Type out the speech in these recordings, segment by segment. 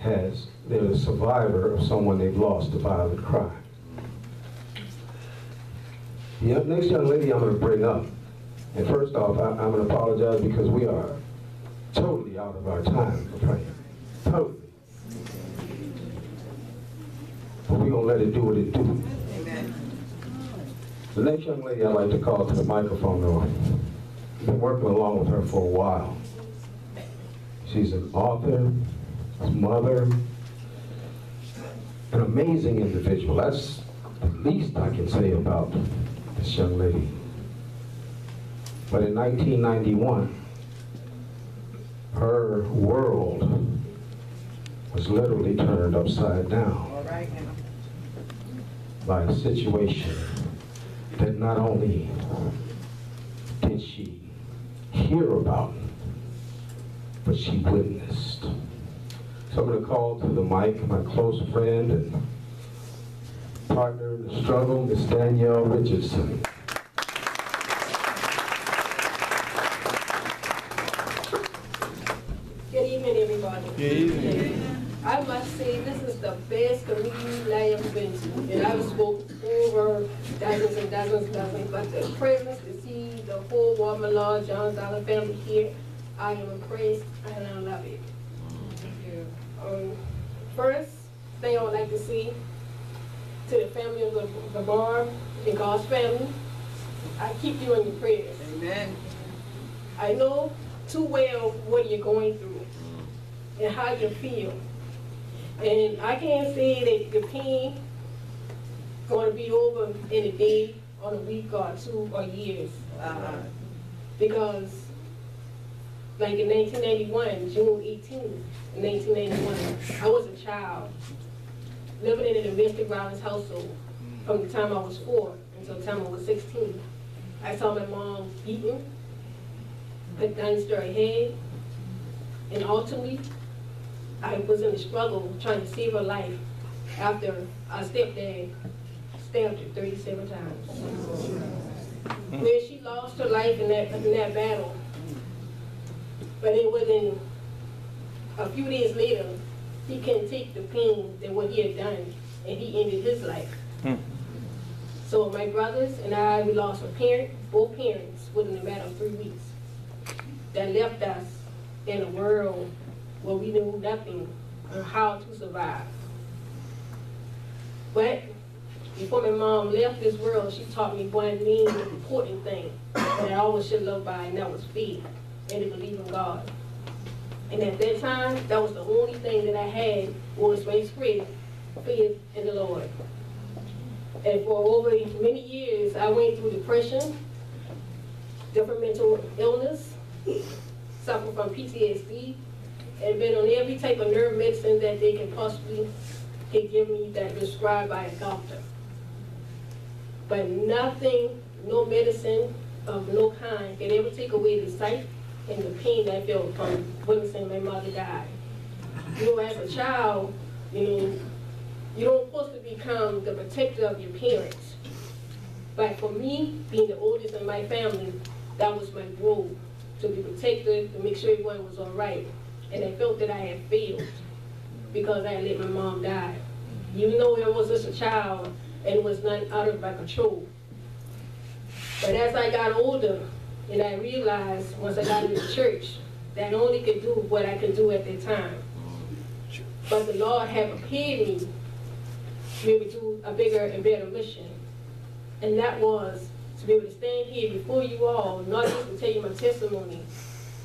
they're a survivor of someone they've lost to violent crime. The next young lady I'm going to bring up, and first off, I'm going to apologize because we are totally out of our time for praying. Totally. But we're going to let it do what it do. Amen. The next young lady I'd like to call to the microphone, though, I've been working along with her for a while. She's an author, a mother, an amazing individual. That's the least I can say about this young lady. But in 1991, her world was literally turned upside down by a situation that not only did she hear about, but she witnessed. So I'm going to call to the mic my close friend and partner in the struggle, Miss Danielle Richardson. Good evening, everybody. Good evening. I must say this is the best community I have been to. And I've spoken over dozens and dozens, but the presence to see the whole Walmart Law, John Dollar family here, I am impressed and I love it. First thing I would like to say to the family of the bar and God's family, I keep you in your prayers. Amen. I know too well what you're going through and how you feel. And I can't say that the pain going to be over in a day, or a week, or 2 or years. Because, like in 1991, June 18th, 1991, I was a child living in a domestic violence household from the time I was 4 until the time I was 16. I saw my mom beaten, put against her head, and ultimately, I was in a struggle trying to save her life after our stepdad stabbed her 37 times. Where she lost her life in that battle. But it wasn't a few days later, he couldn't take the pain that what he had done, and he ended his life. So my brothers and I, we lost a parent, both parents, within a matter of 3 weeks. That left us in a world where we knew nothing on how to survive. But before my mom left this world, she taught me one main important thing that I always should live by, and that was faith and to believe in God. And at that time, that was the only thing that I had was my spirit, faith in the Lord. And for over many years, I went through depression, different mental illness, suffered from PTSD, and been on every type of nerve medicine that they can possibly give me that prescribed by a doctor. But nothing, no medicine of no kind can ever take away the sight and the pain that I felt from witnessing my mother die. You know, as a child, you don't supposed to become the protector of your parents. But for me, being the oldest in my family, that was my role, to be protected, to make sure everyone was all right. And I felt that I had failed because I had let my mom die. Even though I was just a child and it was not out of my control. But as I got older, and I realized once I got into church that I only could do what I could do at that time. But the Lord had prepared me to be able to do a bigger and better mission. And that was to be able to stand here before you all, not just to tell you my testimony,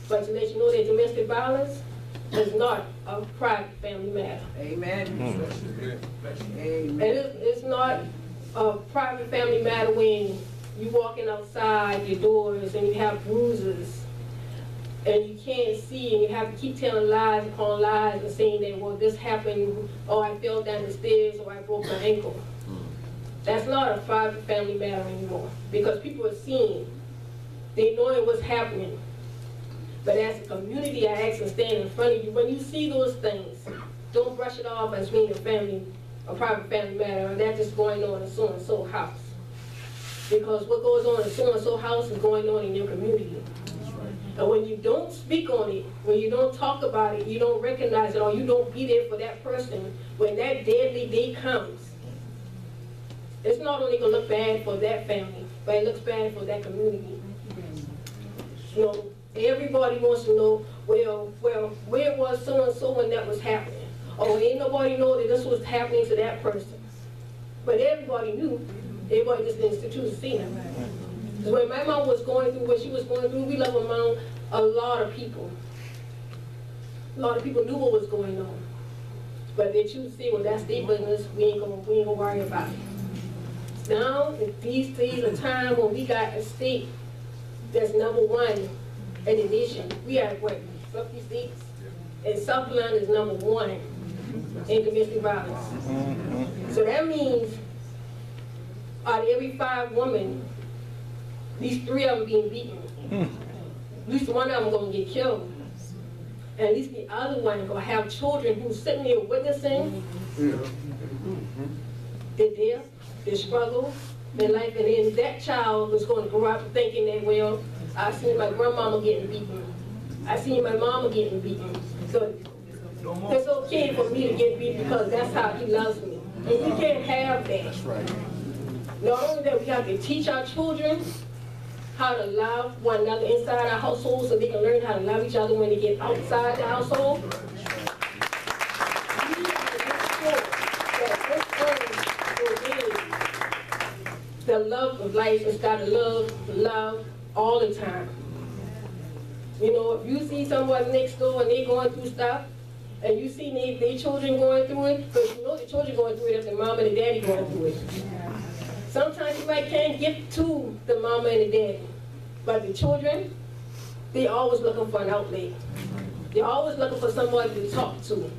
but to let you know that domestic violence is not a private family matter. Amen. And it's not a private family matter when you walking outside your doors and you have bruises and you can't see and you have to keep telling lies upon lies and saying that, well, this happened, or I fell down the stairs, or I broke my ankle. That's not a private family matter anymore because people are seeing, they know what's happening. But as a community, I ask and stand in front of you, when you see those things, don't brush it off as being a private family matter, and that's just going on in so-and-so house. Because what goes on in so-and-so house is going on in your community. And when you don't speak on it, when you don't talk about it, you don't recognize it, or you don't be there for that person, when that deadly day comes, it's not only going to look bad for that family, but it looks bad for that community. You know, everybody wants to know, well, where was so-and-so when that was happening? Or ain't nobody know that this was happening to that person. But everybody knew. Everybody just didn't to see them. Because when my mom was going through what she was going through, we left among a lot of people. A lot of people knew what was going on. But they choose to say, well, that's their business. We ain't gonna worry about it. Now, these days of time when we got a state that's #1 in the nation, we have what, 50 states? And South Carolina is #1 in domestic violence. So that means out of every 5 women, at least 3 of them being beaten. At least 1 of them gonna get killed. And at least the other one gonna have children who's sitting there witnessing their death, their struggle, their life, and then that child is gonna grow up thinking that, well, I seen my grandmama getting beaten. I seen my mama getting beaten. So it's okay for me to get beaten because that's how he loves me. And we can't have that. That's right. Not only that, we have to teach our children how to love one another inside our household so they can learn how to love each other when they get outside the household. We have to make sure that this the love of life is got to love all the time. You know, if you see someone next door and they're going through stuff, and you see their children going through it, because you know the children going through it if the mama and the daddy going through it. Sometimes you might can't get to the mama and the daddy, but the children, they always looking for an outlet. They're always looking for somebody to talk to.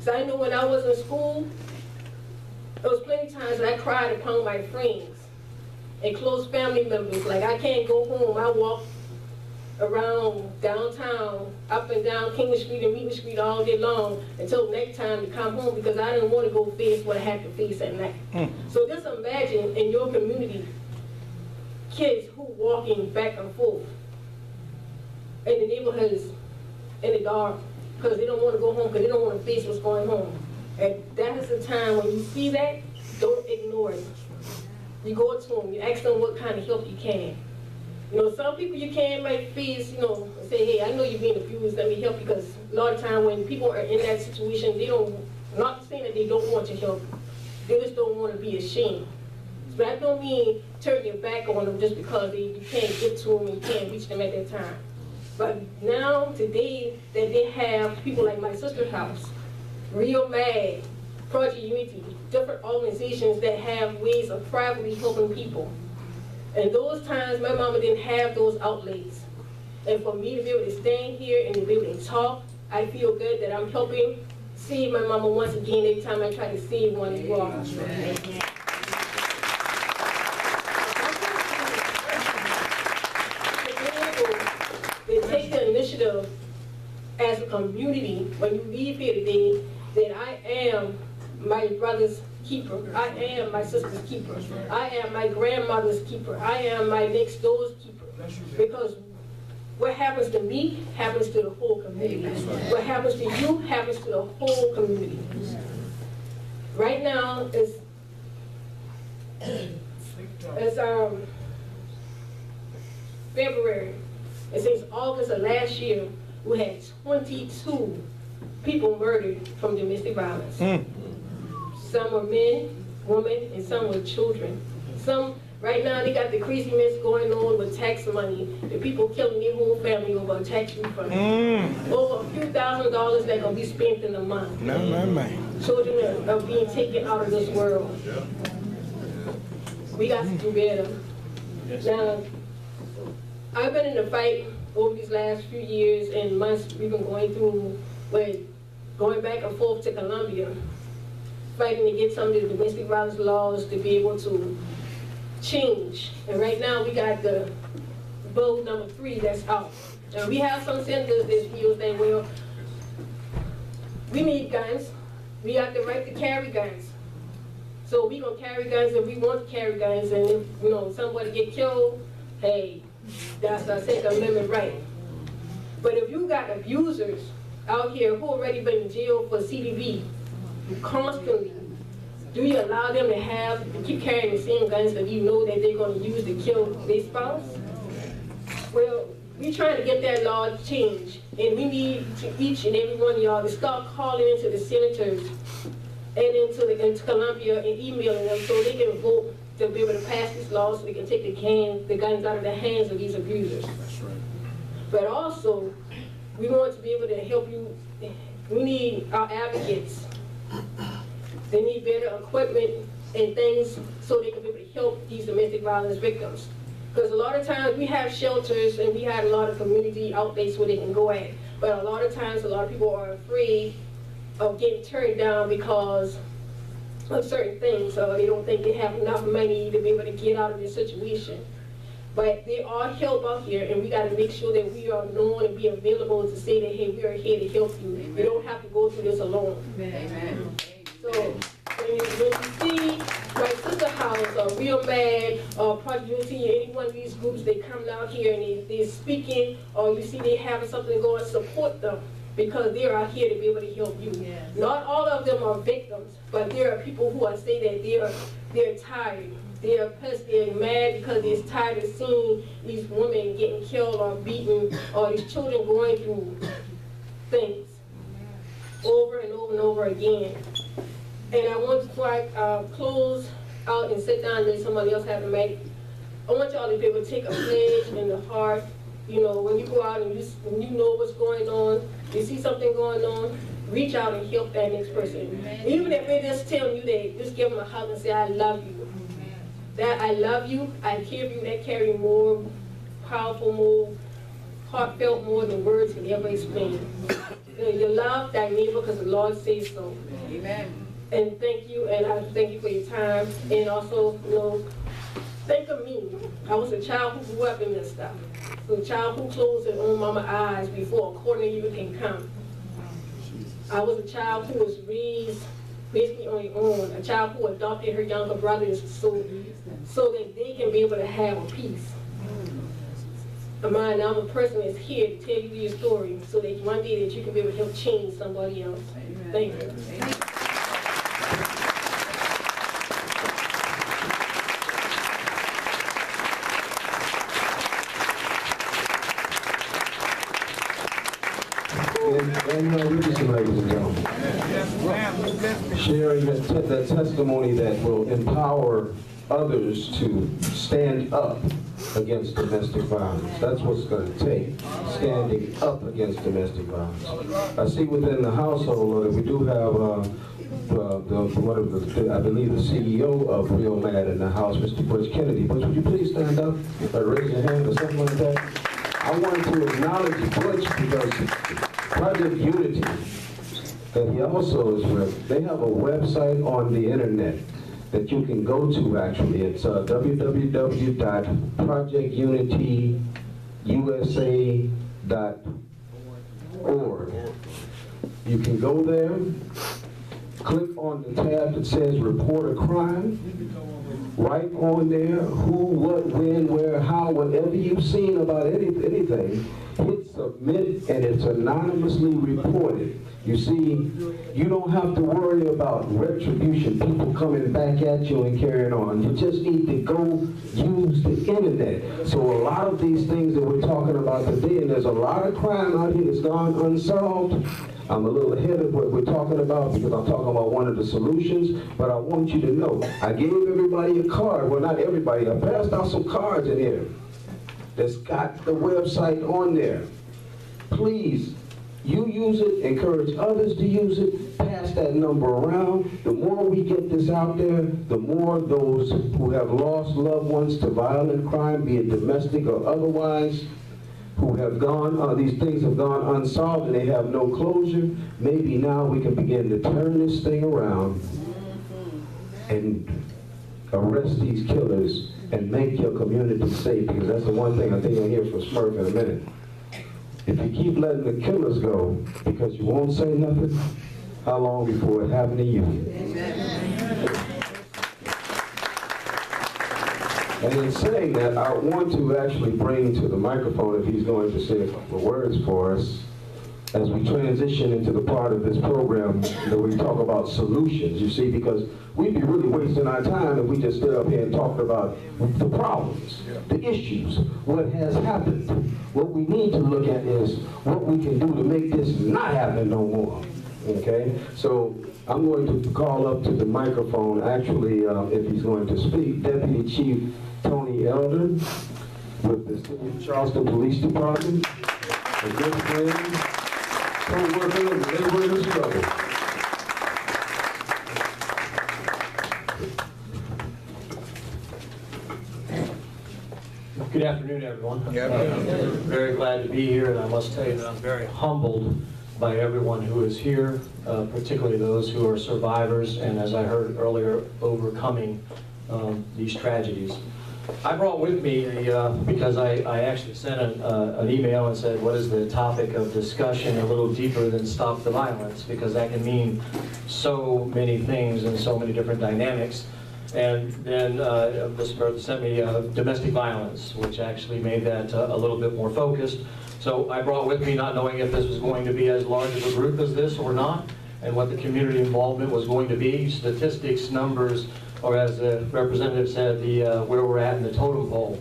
So I know when I was in school, there was plenty of times that I cried upon my friends and close family members. Like, I can't go home. I walk around downtown, up and down King Street and Meeting Street all day long until next time to come home because I didn't want to go face what I had to face at night. So just imagine in your community, kids who walking back and forth in the neighborhoods in the dark because they don't want to go home because they don't want to face what's going on. And that is the time when you see that, don't ignore it. You go to them, you ask them what kind of help you can. You know, some people you can make face, you know, and say, hey, I know you're being abused, let me help you, because a lot of time when people are in that situation, they don't, not saying that they don't want to help, they just don't want to be ashamed. But that don't mean turn your back on them just because you can't get to them and you can't reach them at that time. But now, today, that they have people like my sister's house, Real Mad, Project Unity, different organizations that have ways of privately helping people. And those times, my mama didn't have those outlets. And for me to be able to stand here and to be able to talk, I feel good that I'm helping save my mama once again every time I try to save one as well. They take the initiative as a community when you leave here today that I am my brother's keeper. I am my sister's keeper. I am my grandmother's keeper. I am my next door's keeper. Because what happens to me happens to the whole community. What happens to you happens to the whole community. Right now it's February. And since August of last year, we had 22 people murdered from domestic violence. Some were men, women, and some were children. Some, right now, they got the craziness going on with tax money. The people killing their whole family over a tax refund. Over a few $1,000s that gonna be spent in a month. Children are being taken out of this world. We got to do better. Now, I've been in the fight over these last few years and months we've been going through, going back and forth to Columbia, fighting to get some of the domestic violence laws to be able to change. And right now we got the bill number 3 that's out. And we have some senators that feel that, well, we need guns. We have the right to carry guns. So we gonna carry guns if we want to carry guns, and if somebody get killed, hey, that's our Second Amendment right. But if you got abusers out here who already been in jail for CDB constantly, do you allow them to keep carrying the same guns that you know that they're going to use to kill their spouse? Well, we're trying to get that law changed, and we need to, each and every one of y'all to start calling into the senators and into Columbia and emailing them so they can vote to be able to pass this law so they can take the guns out of the hands of these abusers. That's right. But also, we want to be able to help you. We need our advocates. They need better equipment and things so they can be able to help these domestic violence victims. Because a lot of times we have shelters and we have a lot of community outlets where they can go at. But a lot of times a lot of people are afraid of getting turned down because of certain things. So they don't think they have enough money to be able to get out of this situation. But there are help out here, and we got to make sure that we are known and be available to say that, hey, we are here to help you. Amen. You don't have to go through this alone. Amen. So when you see my sister house or Real Mad or Project Unity, any one of these groups, they come down here and they're speaking, or you see they having something going, support them, because they are here to be able to help you. Yes. Not all of them are victims, but there are people who are saying that they're tired. They're pissed, they're mad because they're tired of seeing these women getting killed or beaten, or these children going through things over and over and over again. And I want, before I close out and sit down and let somebody else have the mic, I want y'all to be able to take a pledge in the heart. You know, when you go out and you know what's going on, you see something going on, reach out and help that next person. Amen. Even if they're just telling you that, just give them a hug and say, I love you. That I love you, I care for you, that carry more powerful, more heartfelt, more than words can ever explain. You love thy neighbor because the Lord says so. Amen. And thank you, and I thank you for your time. And also, you know, think of me. I was a child who grew up in this stuff. A child who closed her own mama's eyes before a corner even can come. I was a child who was raised basically on your own, a child who adopted her younger brothers so that they can be able to have a peace. I'm a person that's here to tell you your story so that one day that you can be able to help change somebody else. Amen. Thank you. Amen. Ladies and gentlemen, sharing that testimony that will empower others to stand up against domestic violence. That's what's going to take, standing up against domestic violence. I see within the household that we do have I believe the CEO of Real Mad in the house, Mr. Butch Kennedy. Butch, would you please stand up or raise your hand or something like that? I wanted to acknowledge Butch because Project Unity that he also is with, they have a website on the internet that you can go to actually. It's www.projectunityusa.org. You can go there, click on the tab that says report a crime, right on there, who, what, when, where, how, whatever you've seen about anything, hit submit and it's anonymously reported. You see, you don't have to worry about retribution, people coming back at you and carrying on. You just need to go use the internet. So a lot of these things that we're talking about today, and there's a lot of crime out here that's gone unsolved. I'm a little ahead of what we're talking about because I'm talking about one of the solutions, but I want you to know, I gave everybody a card. Well, not everybody, I passed out some cards in here that's got the website on there. Please, you use it, encourage others to use it, pass that number around. The more we get this out there, the more those who have lost loved ones to violent crime, be it domestic or otherwise, who have gone, these things have gone unsolved and they have no closure, maybe now we can begin to turn this thing around and arrest these killers and make your community safe, because that's the one thing I think I'll hear from Smurf in a minute. If you keep letting the killers go because you won't say nothing, how long before it happened to you? Amen. And in saying that, I want to actually bring to the microphone, if he's going to say a couple of words for us, as we transition into the part of this program that we talk about solutions, you see, because we'd be really wasting our time if we just stood up here and talked about the problems, the issues, what has happened. What we need to look at is what we can do to make this not happen no more, okay? So I'm going to call up to the microphone, actually, if he's going to speak, Deputy Chief Tony Elder with the City of Charleston Police Department, a good friend, co-worker, and laborer in the struggle. Good afternoon, everyone. Very glad to be here, and I must tell you that I'm very humbled by everyone who is here, particularly those who are survivors and, as I heard earlier, overcoming these tragedies. I brought with me, because I actually sent an email and said, what is the topic of discussion a little deeper than stop the violence, because that can mean so many things and so many different dynamics. And then Ms. Bertha sent me domestic violence, which actually made that a little bit more focused. So I brought with me, not knowing if this was going to be as large of a group as this or not, and what the community involvement was going to be, statistics, numbers, or as the representative said, where we're at in the totem pole.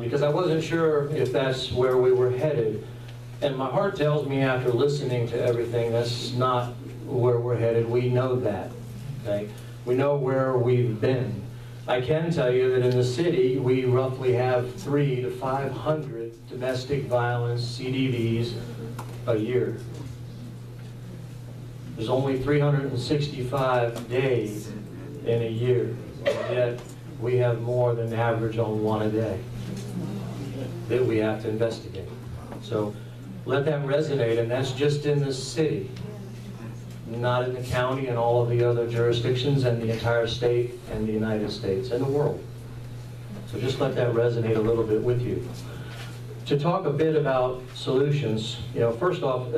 Because I wasn't sure if that's where we were headed. And my heart tells me after listening to everything, that's not where we're headed. We know that, okay? We know where we've been. I can tell you that in the city, we roughly have 300 to 500 domestic violence CDVs a year. There's only 365 days in a year, and yet we have more than average on one a day that we have to investigate. So let that resonate, and that's just in the city, not in the county and all of the other jurisdictions and the entire state and the United States and the world. So just let that resonate a little bit with you. To talk a bit about solutions, first off,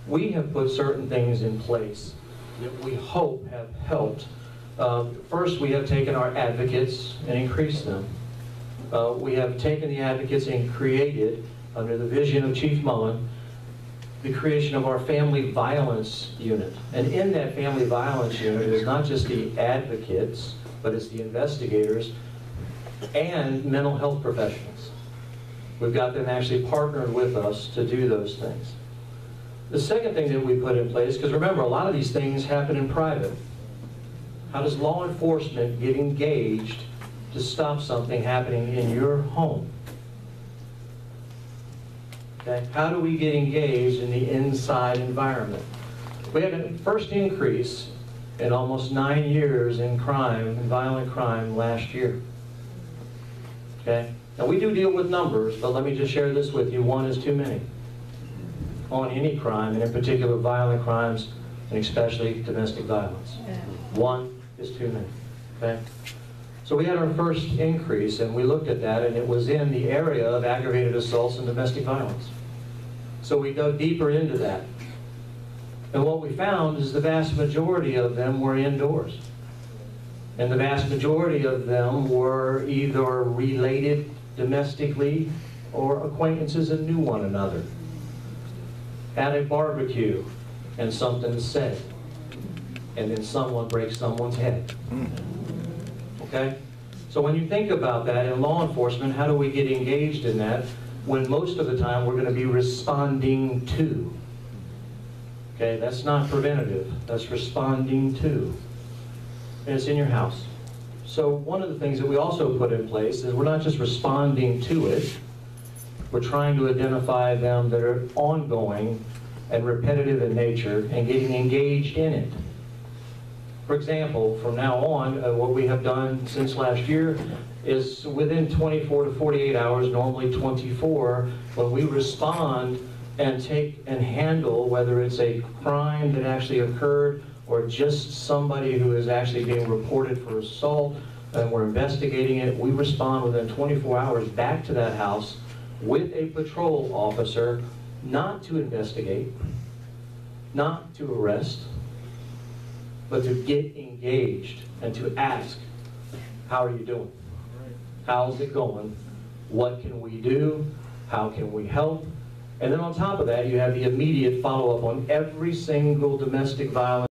we have put certain things in place that we hope have helped. First, we have taken our advocates and increased them. We have taken the advocates and created, under the vision of Chief Mullen, the creation of our family violence unit. And in that family violence unit is not just the advocates, but it's the investigators and mental health professionals. We've got them actually partnered with us to do those things. The second thing that we put in place, because remember, a lot of these things happen in private. How does law enforcement get engaged to stop something happening in your home? Okay. How do we get engaged in the inside environment? We had a first increase in almost 9 years in crime, in violent crime last year. Okay? Now we do deal with numbers, but let me just share this with you. 1 is too many on any crime, and in particular violent crimes, and especially domestic violence. 1 is too many. Okay? So we had our first increase, and we looked at that, and it was in the area of aggravated assaults and domestic violence. So we dug deeper into that. And what we found is the vast majority of them were indoors. And the vast majority of them were either related domestically or acquaintances and knew one another. At a barbecue, and something said, and then someone breaks someone's head. Okay? So when you think about that in law enforcement, how do we get engaged in that when most of the time we're going to be responding to? Okay, that's not preventative, that's responding to. And it's in your house. So one of the things that we also put in place is we're not just responding to it, we're trying to identify them that are ongoing and repetitive in nature and getting engaged in it. For example, from now on, what we have done since last year is within 24 to 48 hours, normally 24, when we respond and take and handle, whether it's a crime that actually occurred or just somebody who is actually being reported for assault and we're investigating it, we respond within 24 hours back to that house with a patrol officer, not to investigate, not to arrest, but to get engaged and to ask, how are you doing? How's it going? What can we do? How can we help? And then on top of that, you have the immediate follow-up on every single domestic violence